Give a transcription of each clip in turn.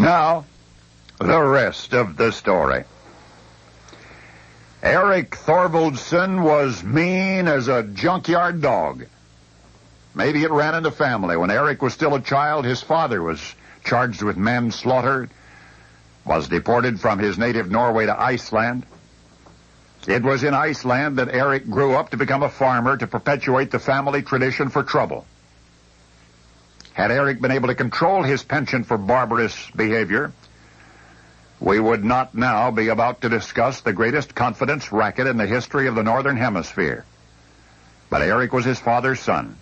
Now, the rest of the story. Eric Thorvaldsen was mean as a junkyard dog. Maybe it ran in the family. When Eric was still a child, his father was charged with manslaughter, was deported from his native Norway to Iceland. It was in Iceland that Eric grew up to become a farmer to perpetuate the family tradition for trouble. Had Eric been able to control his penchant for barbarous behavior, we would not now be about to discuss the greatest confidence racket in the history of the Northern Hemisphere. But Eric was his father's son.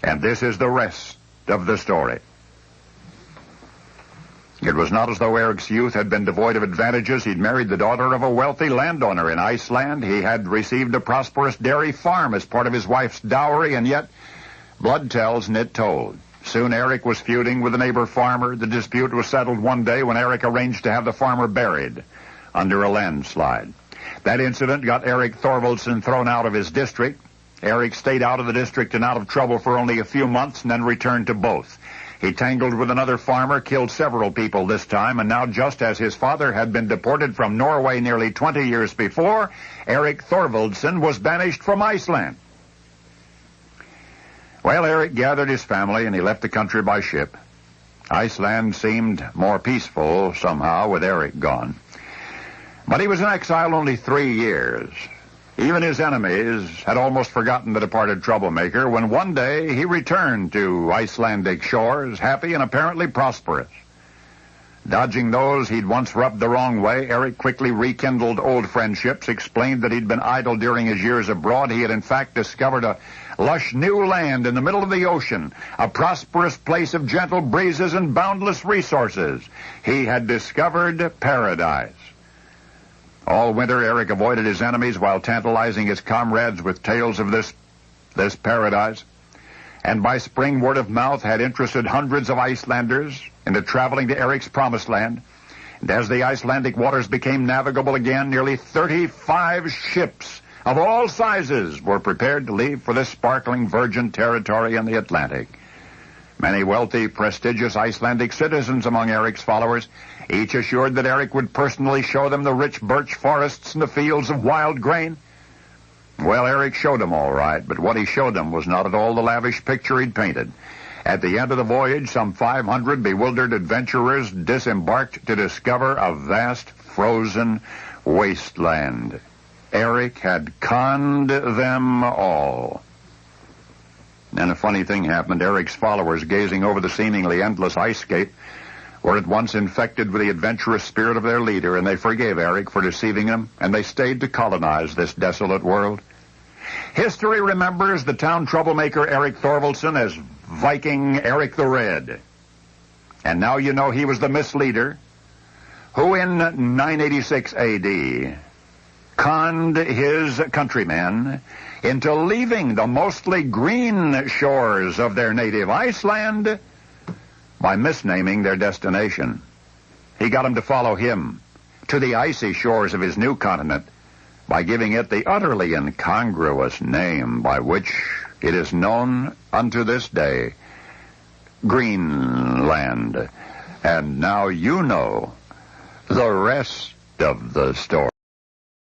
And this is the rest of the story. It was not as though Eric's youth had been devoid of advantages. He'd married the daughter of a wealthy landowner in Iceland. He had received a prosperous dairy farm as part of his wife's dowry, and yet blood tells and it told. Soon Eric was feuding with a neighbor farmer. The dispute was settled one day when Eric arranged to have the farmer buried under a landslide. That incident got Eric Thorvaldsen thrown out of his district. Eric stayed out of the district and out of trouble for only a few months and then returned to both. He tangled with another farmer, killed several people this time, and now, just as his father had been deported from Norway nearly 20 years before, Eric Thorvaldsen was banished from Iceland. Well, Eric gathered his family and he left the country by ship. Iceland seemed more peaceful somehow with Eric gone. But he was in exile only 3 years. Even his enemies had almost forgotten the departed troublemaker when one day he returned to Icelandic shores, happy and apparently prosperous. Dodging those he'd once rubbed the wrong way, Eric quickly rekindled old friendships, explained that he'd been idle during his years abroad. He had in fact discovered a lush new land in the middle of the ocean, a prosperous place of gentle breezes and boundless resources. He had discovered paradise. All winter, Eric avoided his enemies while tantalizing his comrades with tales of this paradise. And by spring, word of mouth had interested hundreds of Icelanders into traveling to Eric's promised land. And as the Icelandic waters became navigable again, nearly 35 ships of all sizes were prepared to leave for this sparkling virgin territory in the Atlantic. Many wealthy, prestigious Icelandic citizens among Eric's followers, each assured that Eric would personally show them the rich birch forests and the fields of wild grain. Well, Eric showed them all right, but what he showed them was not at all the lavish picture he'd painted. At the end of the voyage, some 500 bewildered adventurers disembarked to discover a vast, frozen wasteland. Eric had conned them all. Then a funny thing happened. Eric's followers, gazing over the seemingly endless ice-scape, were at once infected with the adventurous spirit of their leader, and they forgave Eric for deceiving them, and they stayed to colonize this desolate world. History remembers the town troublemaker Eric Thorvaldsen as Viking Eric the Red. And now you know he was the misleader who in 986 A.D. conned his countrymen into leaving the mostly green shores of their native Iceland by misnaming their destination. He got them to follow him to the icy shores of his new continent by giving it the utterly incongruous name by which it is known unto this day, Greenland. And now you know the rest of the story.